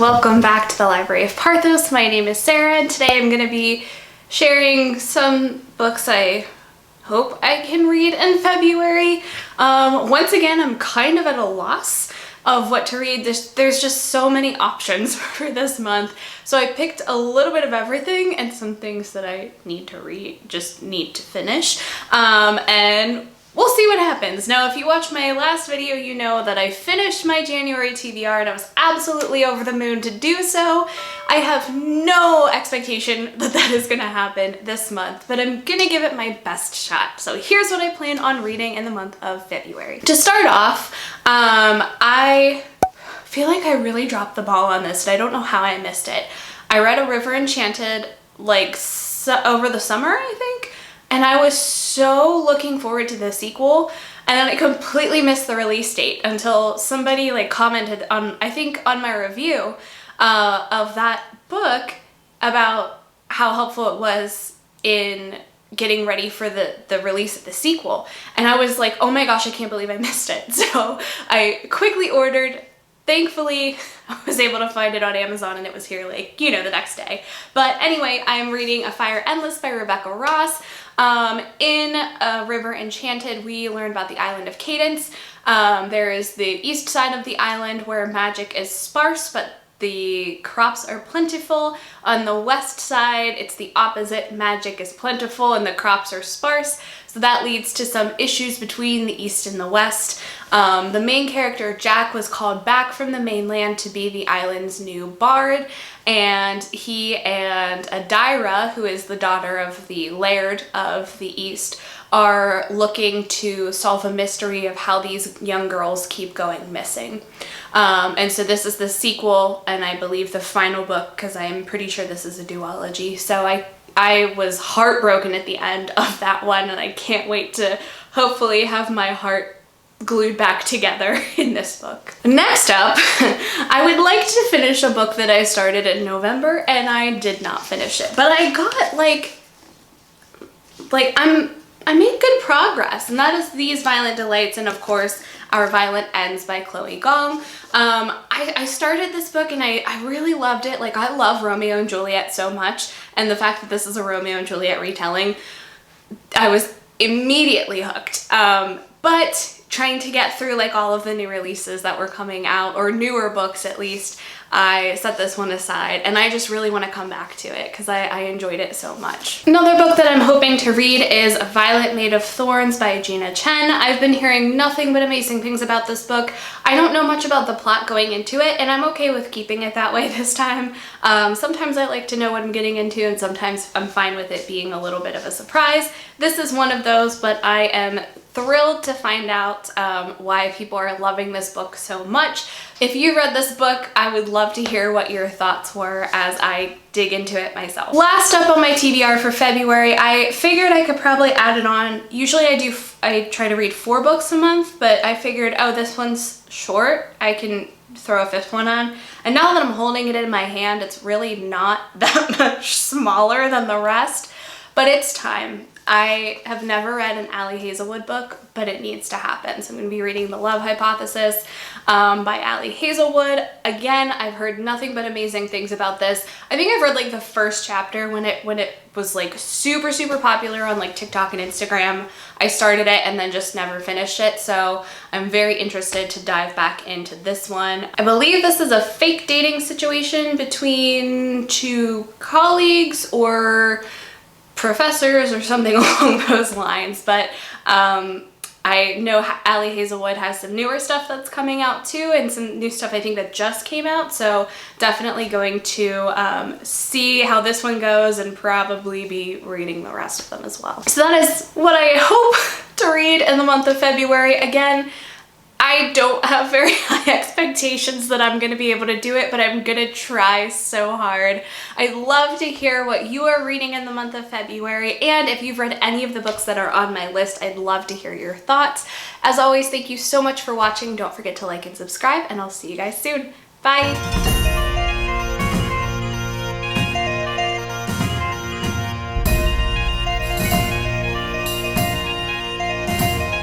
welcome back to the Library of Parthos. My name is Sarah and today I'm going to be sharing some books I hope I can read in February. Once again, I'm kind of at a loss of what to read. There's just so many options for this month. So I picked a little bit of everything and some things that I need to read, just need to finish. And we'll see what happens. Now, if you watched my last video, you know that I finished my January TBR and I was absolutely over the moon to do so. I have no expectation that that is gonna happen this month, but I'm gonna give it my best shot. So here's what I plan on reading in the month of February. To start off, I feel like I really dropped the ball on this and I don't know how I missed it. I read A River Enchanted like over the summer, I think. And I was so looking forward to the sequel, and then I completely missed the release date until somebody like commented on, I think on my review of that book about how helpful it was in getting ready for the release of the sequel. And I was like, oh my gosh, I can't believe I missed it. So I quickly ordered. Thankfully, I was able to find it on Amazon and it was here like, you know, the next day. But anyway, I'm reading A Fire Endless by Rebecca Ross. In A River Enchanted, we learn about the island of Cadence. There is the east side of the island where magic is sparse, but the crops are plentiful. On the west side, it's the opposite. Magic is plentiful and the crops are sparse. So that leads to some issues between the east and the west. The main character, Jack, was called back from the mainland to be the island's new bard, and he and Adira, who is the daughter of the laird of the east, are looking to solve a mystery of how these young girls keep going missing. And so this is the sequel, and I believe the final book, because I'm pretty sure this is a duology. So I was heartbroken at the end of that one, and I can't wait to hopefully have my heart glued back together in this book. Next up, I would like to finish a book that I started in November, and I did not finish it. But I got I made good progress, and that is These Violent Delights, and of course, Our Violent Ends by Chloe Gong. I started this book and I really loved it. Like, I love Romeo and Juliet so much, and the fact that this is a Romeo and Juliet retelling, I was immediately hooked. But trying to get through like all of the new releases that were coming out, or newer books at least, I set this one aside, and I just really want to come back to it because I enjoyed it so much. Another book that I'm hoping to read is Violet Made of Thorns by Gina Chen. I've been hearing nothing but amazing things about this book. I don't know much about the plot going into it, and I'm okay with keeping it that way this time. Sometimes I like to know what I'm getting into, and sometimes I'm fine with it being a little bit of a surprise. This is one of those, but I am thrilled to find out why people are loving this book so much. If you read this book, I would love to hear what your thoughts were as I dig into it myself. Last up on my TBR for February, I figured I could probably add it on. Usually I try to read 4 books a month, but I figured, oh, this one's short, I can throw a 5th one on. And now that I'm holding it in my hand, it's really not that much smaller than the rest, but it's time. I have never read an Ali Hazelwood book, but it needs to happen. So I'm going to be reading The Love Hypothesis by Ali Hazelwood. Again, I've heard nothing but amazing things about this. I think I've read like the first chapter when it was like super popular on like TikTok and Instagram. I started it and then just never finished it. So I'm very interested to dive back into this one. I believe this is a fake dating situation between 2 colleagues or professors or something along those lines, but I know Ali Hazelwood has some newer stuff that's coming out too, and some new stuff I think that just came out, so definitely going to see how this one goes and probably be reading the rest of them as well. So that is what I hope to read in the month of February. Again, I don't have very high expectations that I'm going to be able to do it, but I'm going to try so hard. I'd love to hear what you are reading in the month of February, and if you've read any of the books that are on my list, I'd love to hear your thoughts. As always, thank you so much for watching. Don't forget to like and subscribe, and I'll see you guys soon. Bye!